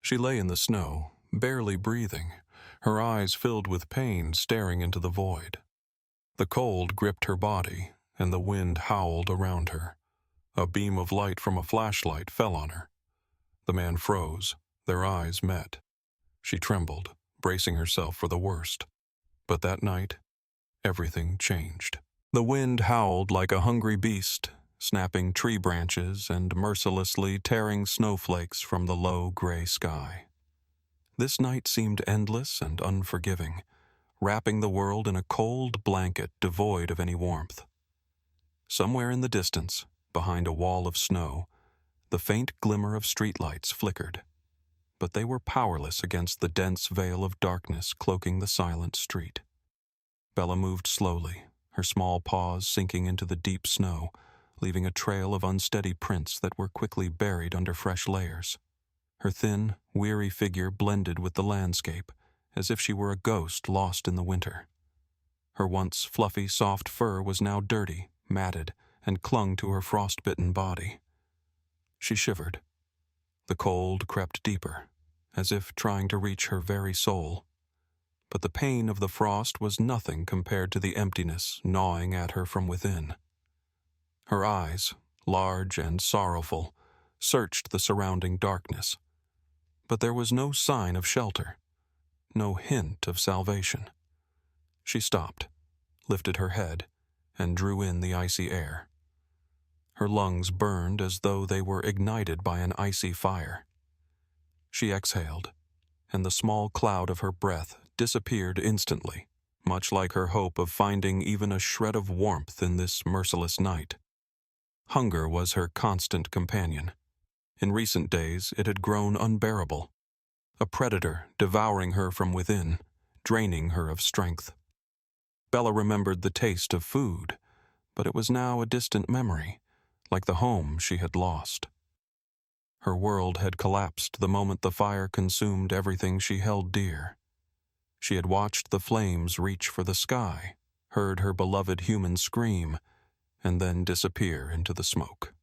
She lay in the snow, barely breathing, her eyes filled with pain staring into the void. The cold gripped her body, and the wind howled around her. A beam of light from a flashlight fell on her. The man froze. Their eyes met. She trembled, bracing herself for the worst. But that night, everything changed. The wind howled like a hungry beast, snapping tree branches and mercilessly tearing snowflakes from the low gray sky. This night seemed endless and unforgiving, wrapping the world in a cold blanket devoid of any warmth. Somewhere in the distance, behind a wall of snow, the faint glimmer of streetlights flickered, but they were powerless against the dense veil of darkness cloaking the silent street. Bella moved slowly, her small paws sinking into the deep snow, leaving a trail of unsteady prints that were quickly buried under fresh layers. Her thin, weary figure blended with the landscape, as if she were a ghost lost in the winter. Her once fluffy, soft fur was now dirty, matted, and clung to her frost-bitten body. She shivered. The cold crept deeper, as if trying to reach her very soul. But the pain of the frost was nothing compared to the emptiness gnawing at her from within. Her eyes, large and sorrowful, searched the surrounding darkness. But there was no sign of shelter, no hint of salvation. She stopped, lifted her head, and drew in the icy air. Her lungs burned as though they were ignited by an icy fire. She exhaled, and the small cloud of her breath disappeared instantly, much like her hope of finding even a shred of warmth in this merciless night. Hunger was her constant companion. In recent days, it had grown unbearable. A predator devouring her from within, draining her of strength. Bella remembered the taste of food, but it was now a distant memory, like the home she had lost. Her world had collapsed the moment the fire consumed everything she held dear. She had watched the flames reach for the sky, heard her beloved human scream, and then disappear into the smoke.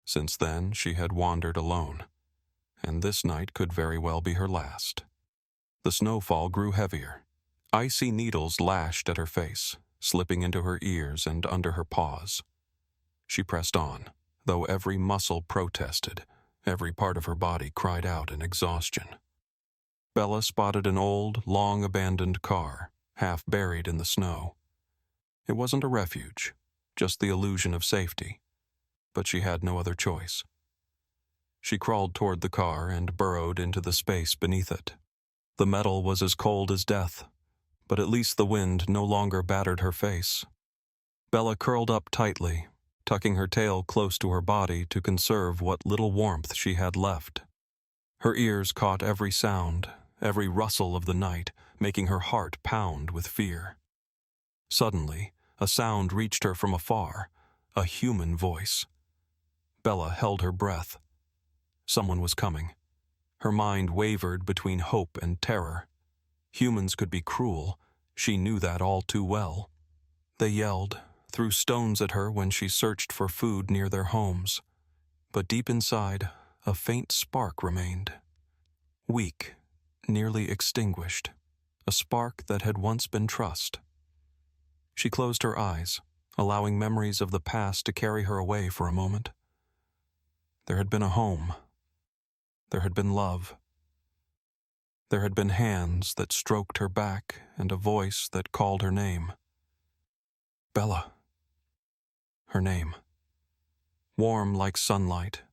Since then, she had wandered alone, and this night could very well be her last. The snowfall grew heavier. Icy needles lashed at her face, slipping into her ears and under her paws. She pressed on, though every muscle protested, every part of her body cried out in exhaustion. Bella spotted an old, long-abandoned car, half buried in the snow. It wasn't a refuge, just the illusion of safety, but she had no other choice. She crawled toward the car and burrowed into the space beneath it. The metal was as cold as death, but at least the wind no longer battered her face. Bella curled up tightly, tucking her tail close to her body to conserve what little warmth she had left. Her ears caught every sound, every rustle of the night, making her heart pound with fear. Suddenly, a sound reached her from afar, a human voice. Bella held her breath. Someone was coming. Her mind wavered between hope and terror. Humans could be cruel. She knew that all too well. They yelled, threw stones at her when she searched for food near their homes. But deep inside, a faint spark remained. Weak, nearly extinguished, a spark that had once been trust. She closed her eyes, allowing memories of the past to carry her away for a moment. There had been a home. There had been love. There had been hands that stroked her back and a voice that called her name. Bella. Her name. Warm like sunlight,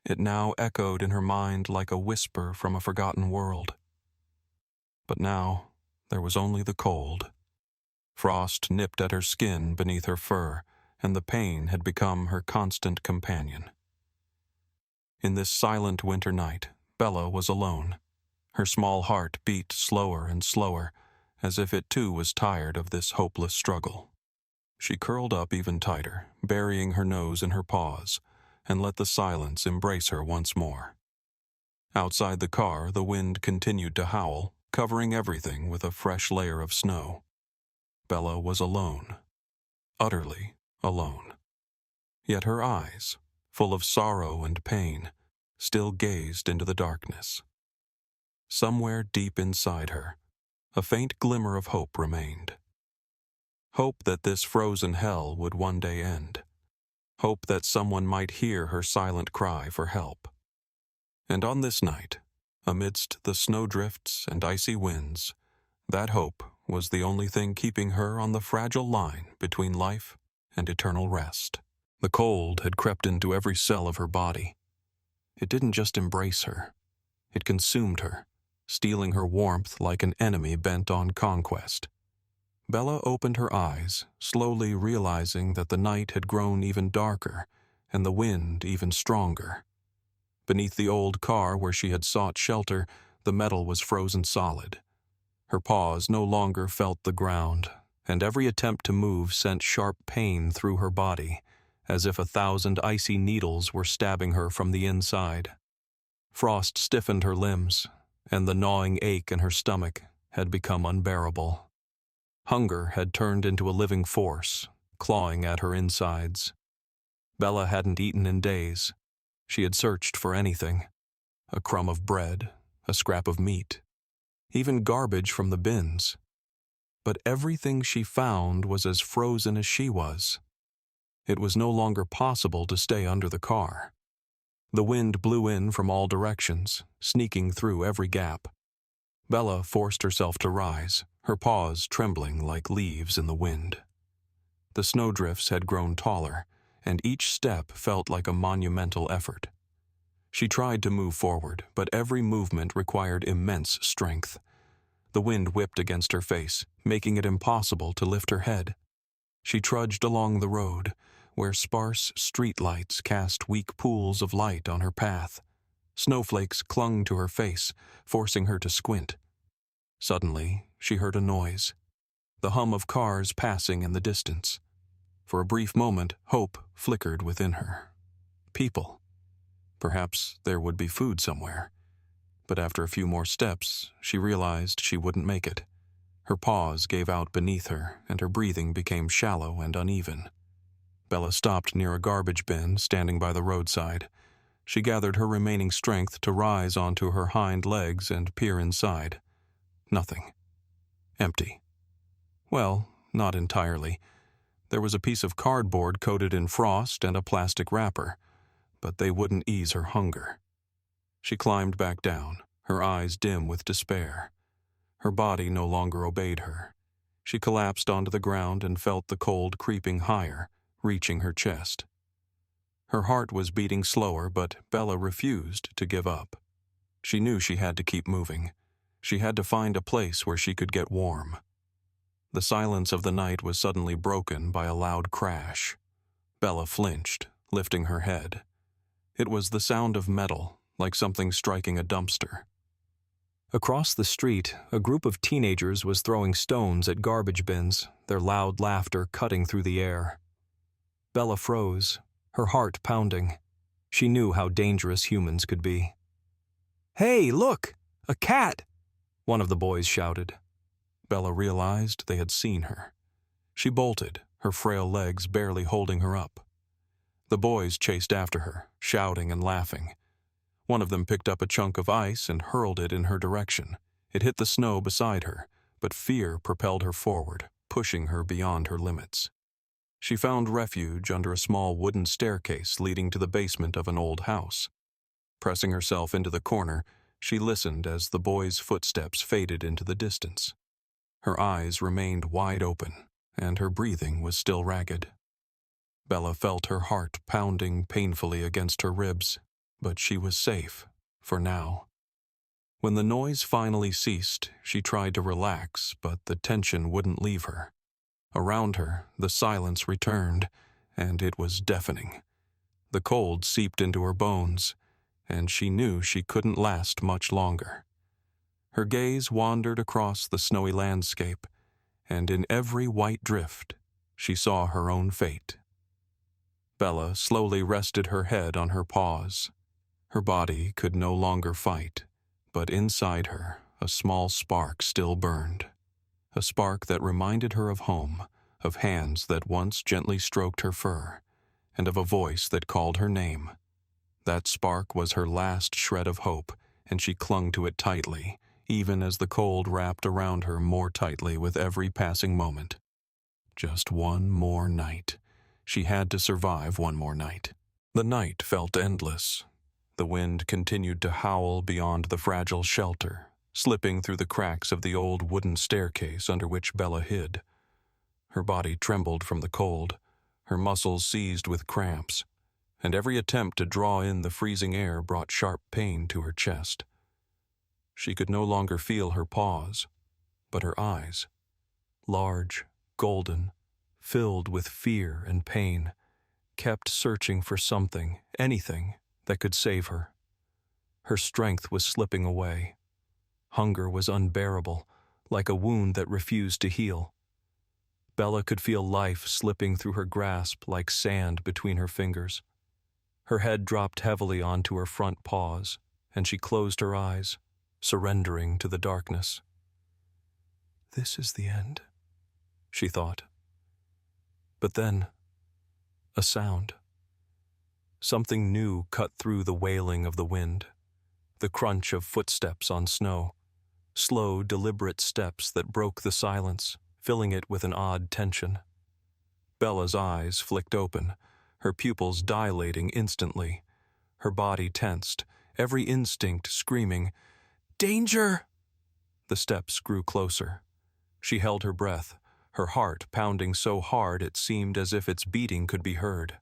it now echoed in her mind like a whisper from a forgotten world. But now, there was only the cold. Frost nipped at her skin beneath her fur, and the pain had become her constant companion. In this silent winter night, Bella was alone. Her small heart beat slower and slower, as if it too was tired of this hopeless struggle. She curled up even tighter, burying her nose in her paws, and let the silence embrace her once more. Outside the car, the wind continued to howl, covering everything with a fresh layer of snow. Bella was alone, utterly alone. Yet her eyes, full of sorrow and pain, still gazed into the darkness. somewhere deep inside her, a faint glimmer of hope remained. Hope that this frozen hell would one day end. Hope that someone might hear her silent cry for help. And on this night, amidst the snowdrifts and icy winds, that hope was the only thing keeping her on the fragile line between life and eternal rest. The cold had crept into every cell of her body. It didn't just embrace her. It consumed her, stealing her warmth like an enemy bent on conquest. Bella opened her eyes, slowly realizing that the night had grown even darker and the wind even stronger. Beneath the old car where she had sought shelter, the metal was frozen solid. Her paws no longer felt the ground, and every attempt to move sent sharp pain through her body, as if 1,000 icy needles were stabbing her from the inside. Frost stiffened her limbs, and the gnawing ache in her stomach had become unbearable. Hunger had turned into a living force, clawing at her insides. Bella hadn't eaten in days. She had searched for anything: a crumb of bread, a scrap of meat, even garbage from the bins. But everything she found was as frozen as she was. It was no longer possible to stay under the car. The wind blew in from all directions, sneaking through every gap. Bella forced herself to rise, her paws trembling like leaves in the wind. The snowdrifts had grown taller, and each step felt like a monumental effort. She tried to move forward, but every movement required immense strength. The wind whipped against her face, making it impossible to lift her head. She trudged along the road, where sparse streetlights cast weak pools of light on her path. Snowflakes clung to her face, forcing her to squint. Suddenly, she heard a noise, the hum of cars passing in the distance. For a brief moment, hope flickered within her. People. Perhaps there would be food somewhere. But after a few more steps, she realized she wouldn't make it. Her paws gave out beneath her, and her breathing became shallow and uneven. Bella stopped near a garbage bin standing by the roadside. She gathered her remaining strength to rise onto her hind legs and peer inside. Nothing. Empty. Well, not entirely. There was a piece of cardboard coated in frost and a plastic wrapper, but they wouldn't ease her hunger. She climbed back down, her eyes dim with despair. Her body no longer obeyed her. She collapsed onto the ground and felt the cold creeping higher, reaching her chest. Her heart was beating slower, but Bella refused to give up. She knew she had to keep moving. She had to find a place where she could get warm. The silence of the night was suddenly broken by a loud crash. Bella flinched, lifting her head. It was the sound of metal, like something striking a dumpster. Across the street, a group of teenagers was throwing stones at garbage bins, their loud laughter cutting through the air. Bella froze, her heart pounding. She knew how dangerous humans could be. "Hey, look! A cat!" one of the boys shouted. Bella realized they had seen her. She bolted, her frail legs barely holding her up. The boys chased after her, shouting and laughing. One of them picked up a chunk of ice and hurled it in her direction. It hit the snow beside her, but fear propelled her forward, pushing her beyond her limits. She found refuge under a small wooden staircase leading to the basement of an old house. Pressing herself into the corner, she listened as the boys' footsteps faded into the distance. Her eyes remained wide open, and her breathing was still ragged. Bella felt her heart pounding painfully against her ribs, but she was safe, for now. When the noise finally ceased, she tried to relax, but the tension wouldn't leave her. Around her, the silence returned, and it was deafening. The cold seeped into her bones, and she knew she couldn't last much longer. Her gaze wandered across the snowy landscape, and in every white drift, she saw her own fate. Bella slowly rested her head on her paws. Her body could no longer fight, but inside her, a small spark still burned. A spark that reminded her of home, of hands that once gently stroked her fur, and of a voice that called her name. That spark was her last shred of hope, and she clung to it tightly, even as the cold wrapped around her more tightly with every passing moment. Just one more night. She had to survive one more night. The night felt endless. The wind continued to howl beyond the fragile shelter, slipping through the cracks of the old wooden staircase under which Bella hid. Her body trembled from the cold, her muscles seized with cramps, and every attempt to draw in the freezing air brought sharp pain to her chest. She could no longer feel her paws, but her eyes, large, golden, filled with fear and pain, kept searching for something, anything, that could save her. Her strength was slipping away. Hunger was unbearable, like a wound that refused to heal. Bella could feel life slipping through her grasp like sand between her fingers. Her head dropped heavily onto her front paws, and she closed her eyes, surrendering to the darkness. "This is the end," she thought. But then, a sound. Something new cut through the wailing of the wind, the crunch of footsteps on snow, slow, deliberate steps that broke the silence, filling it with an odd tension. Bella's eyes flicked open, her pupils dilating instantly, her body tensed, every instinct screaming, "Danger!" The steps grew closer. She held her breath, her heart pounding so hard it seemed as if its beating could be heard.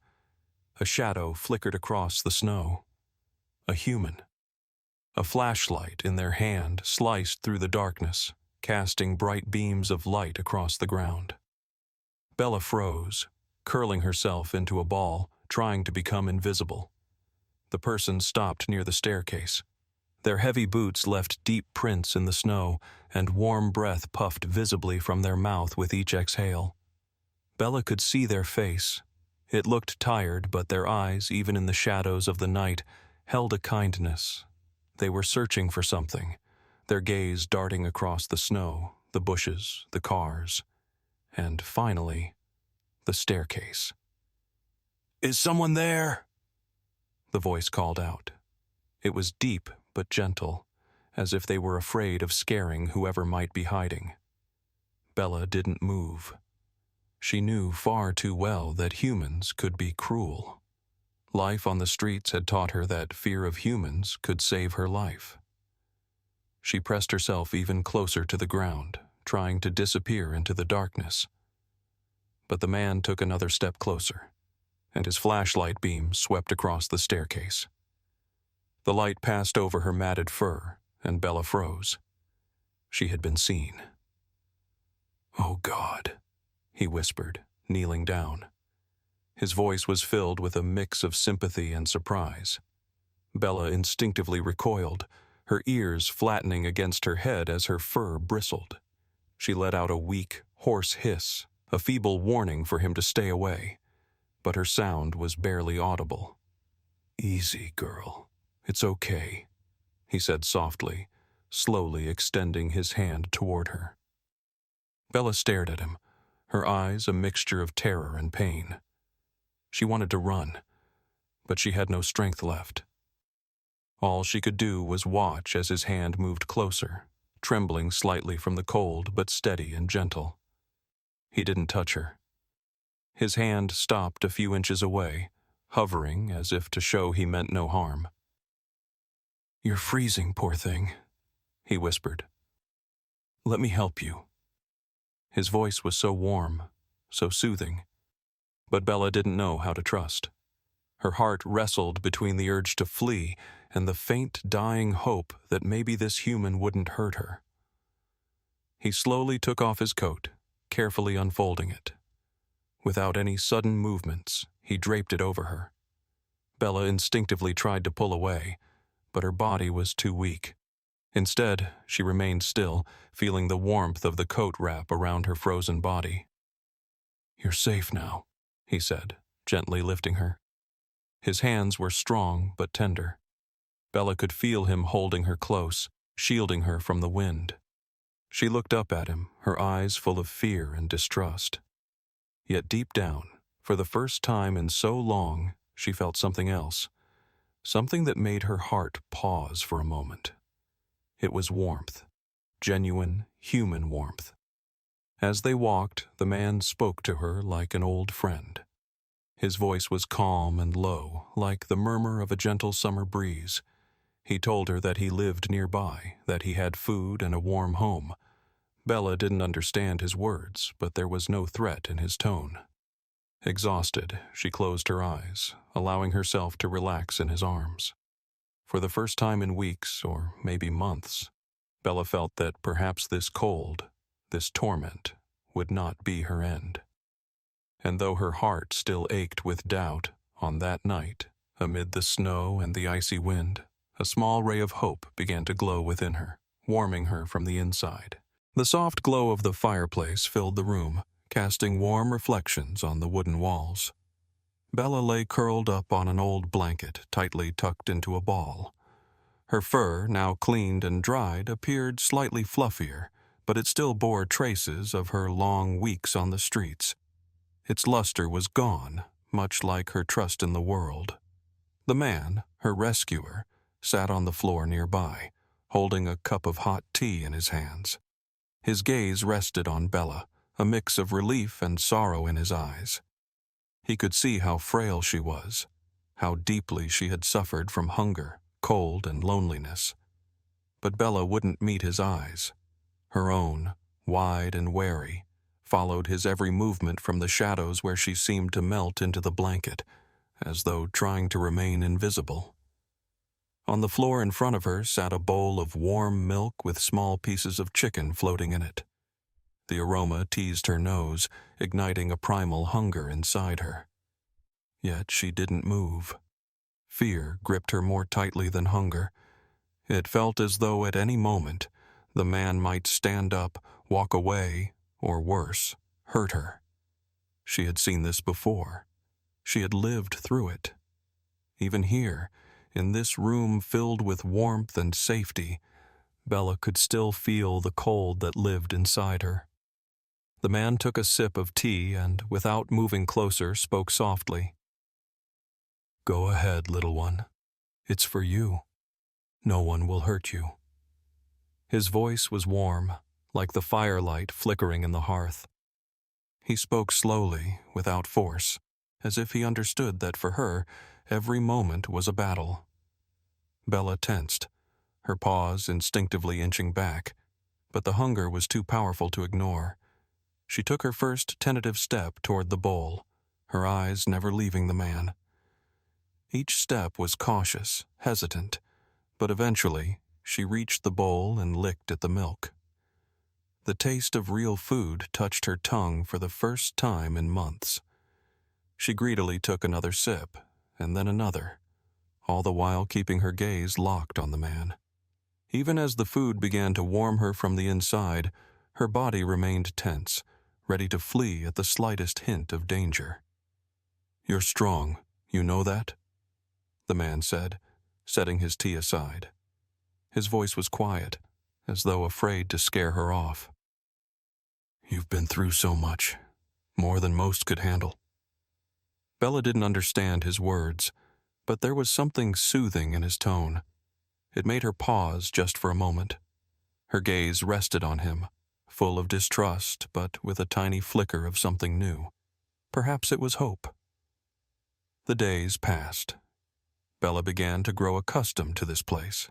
A shadow flickered across the snow. A human. A flashlight in their hand sliced through the darkness, casting bright beams of light across the ground. Bella froze, curling herself into a ball, trying to become invisible. The person stopped near the staircase. Their heavy boots left deep prints in the snow, and warm breath puffed visibly from their mouth with each exhale. Bella could see their face. It looked tired, but their eyes, even in the shadows of the night, held a kindness. They were searching for something, their gaze darting across the snow, the bushes, the cars, and finally, the staircase. "Is someone there?" The voice called out. It was deep but gentle, as if they were afraid of scaring whoever might be hiding. Bella didn't move. She knew far too well that humans could be cruel. Life on the streets had taught her that fear of humans could save her life. She pressed herself even closer to the ground, trying to disappear into the darkness. But the man took another step closer, and his flashlight beam swept across the staircase. The light passed over her matted fur, and Bella froze. She had been seen. "Oh God," he whispered, kneeling down. His voice was filled with a mix of sympathy and surprise. Bella instinctively recoiled, her ears flattening against her head as her fur bristled. She let out a weak, hoarse hiss, a feeble warning for him to stay away, but her sound was barely audible. "Easy, girl. It's okay," he said softly, slowly extending his hand toward her. Bella stared at him, her eyes a mixture of terror and pain. She wanted to run, but she had no strength left. All she could do was watch as his hand moved closer, trembling slightly from the cold but steady and gentle. He didn't touch her. His hand stopped a few inches away, hovering as if to show he meant no harm. "You're freezing, poor thing," he whispered. "Let me help you." His voice was so warm, so soothing, but Bella didn't know how to trust. Her heart wrestled between the urge to flee and the faint, dying hope that maybe this human wouldn't hurt her. He slowly took off his coat, carefully unfolding it. Without any sudden movements, he draped it over her. Bella instinctively tried to pull away, but her body was too weak. Instead, she remained still, feeling the warmth of the coat wrap around her frozen body. "You're safe now," he said, gently lifting her. His hands were strong but tender. Bella could feel him holding her close, shielding her from the wind. She looked up at him, her eyes full of fear and distrust. Yet deep down, for the first time in so long, she felt something else, something that made her heart pause for a moment. It was warmth, genuine human warmth. As they walked, the man spoke to her like an old friend. His voice was calm and low, like the murmur of a gentle summer breeze. He told her that he lived nearby, that he had food and a warm home. Bella didn't understand his words, but there was no threat in his tone. Exhausted, she closed her eyes, allowing herself to relax in his arms. For the first time in weeks, or maybe months, Bella felt that perhaps this cold, this torment, would not be her end. And though her heart still ached with doubt, on that night, amid the snow and the icy wind, a small ray of hope began to glow within her, warming her from the inside. The soft glow of the fireplace filled the room, casting warm reflections on the wooden walls. Bella lay curled up on an old blanket, tightly tucked into a ball. Her fur, now cleaned and dried, appeared slightly fluffier, but it still bore traces of her long weeks on the streets. Its luster was gone, much like her trust in the world. The man, her rescuer, sat on the floor nearby, holding a cup of hot tea in his hands. His gaze rested on Bella, a mix of relief and sorrow in his eyes. He could see how frail she was, how deeply she had suffered from hunger, cold, and loneliness. But Bella wouldn't meet his eyes. Her own, wide and wary, followed his every movement from the shadows where she seemed to melt into the blanket, as though trying to remain invisible. On the floor in front of her sat a bowl of warm milk with small pieces of chicken floating in it. The aroma teased her nose, igniting a primal hunger inside her. Yet she didn't move. Fear gripped her more tightly than hunger. It felt as though at any moment the man might stand up, walk away, or worse, hurt her. She had seen this before. She had lived through it. Even here, in this room filled with warmth and safety, Bella could still feel the cold that lived inside her. The man took a sip of tea and, without moving closer, spoke softly. "Go ahead, little one. It's for you. No one will hurt you." His voice was warm, like the firelight flickering in the hearth. He spoke slowly, without force, as if he understood that for her, every moment was a battle. Bella tensed, her paws instinctively inching back, but the hunger was too powerful to ignore. She took her first tentative step toward the bowl, her eyes never leaving the man. Each step was cautious, hesitant, but eventually she reached the bowl and licked at the milk. The taste of real food touched her tongue for the first time in months. She greedily took another sip, and then another, all the while keeping her gaze locked on the man. Even as the food began to warm her from the inside, her body remained tense, ready to flee at the slightest hint of danger. "You're strong, you know that?" the man said, setting his tea aside. His voice was quiet, as though afraid to scare her off. "You've been through so much, more than most could handle." Bella didn't understand his words, but there was something soothing in his tone. It made her pause just for a moment. Her gaze rested on him, full of distrust, but with a tiny flicker of something new. Perhaps it was hope. The days passed. Bella began to grow accustomed to this place.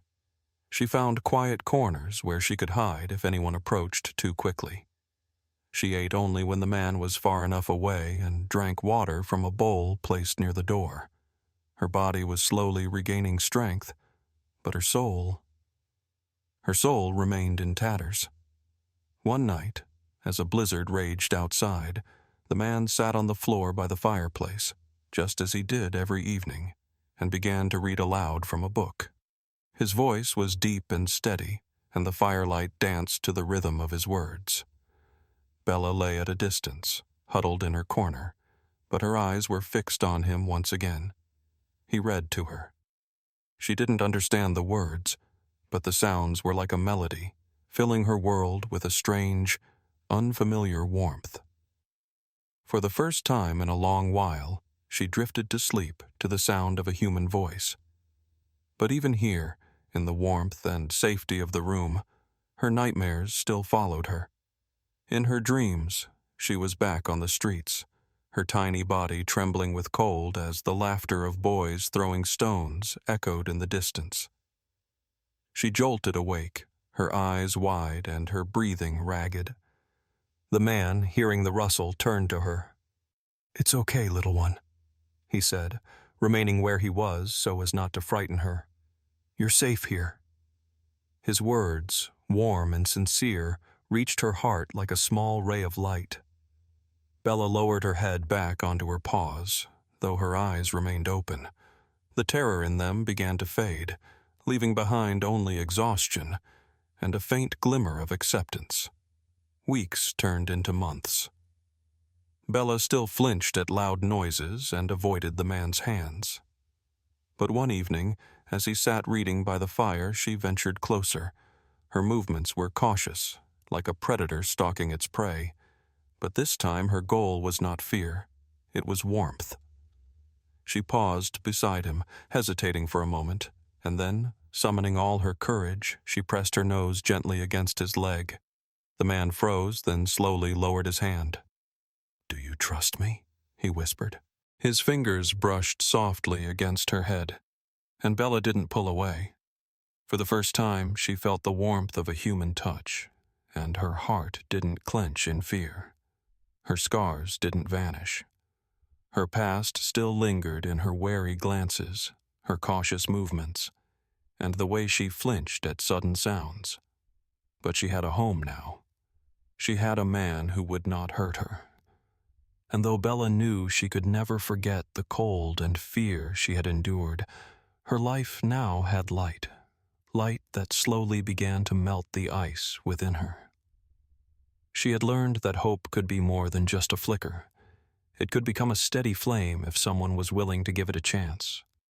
She found quiet corners where she could hide if anyone approached too quickly. She ate only when the man was far enough away and drank water from a bowl placed near the door. Her body was slowly regaining strength, but her soul remained in tatters. One night, as a blizzard raged outside, the man sat on the floor by the fireplace, just as he did every evening, and began to read aloud from a book. His voice was deep and steady, and the firelight danced to the rhythm of his words. Bella lay at a distance, huddled in her corner, but her eyes were fixed on him once again. He read to her. She didn't understand the words, but the sounds were like a melody, filling her world with a strange, unfamiliar warmth. For the first time in a long while, she drifted to sleep to the sound of a human voice. But even here, in the warmth and safety of the room, her nightmares still followed her. In her dreams, she was back on the streets, her tiny body trembling with cold as the laughter of boys throwing stones echoed in the distance. She jolted awake, her eyes wide and her breathing ragged. The man, hearing the rustle, turned to her. "It's okay, little one," he said, remaining where he was so as not to frighten her. "You're safe here." His words, warm and sincere, reached her heart like a small ray of light. Bella lowered her head back onto her paws, though her eyes remained open. The terror in them began to fade, leaving behind only exhaustion and a faint glimmer of acceptance. Weeks turned into months. Bella still flinched at loud noises and avoided the man's hands. But one evening, as he sat reading by the fire, she ventured closer. Her movements were cautious, like a predator stalking its prey. But this time her goal was not fear, it was warmth. She paused beside him, hesitating for a moment, and then, summoning all her courage, she pressed her nose gently against his leg. The man froze, then slowly lowered his hand. "Do you trust me?" he whispered. His fingers brushed softly against her head, and Bella didn't pull away. For the first time, she felt the warmth of a human touch, and her heart didn't clench in fear. Her scars didn't vanish. Her past still lingered in her wary glances, her cautious movements, and the way she flinched at sudden sounds. But she had a home now. She had a man who would not hurt her. And though Bella knew she could never forget the cold and fear she had endured, her life now had light that slowly began to melt the ice within her. She had learned that hope could be more than just a flicker. It could become a steady flame if someone was willing to give it a chance.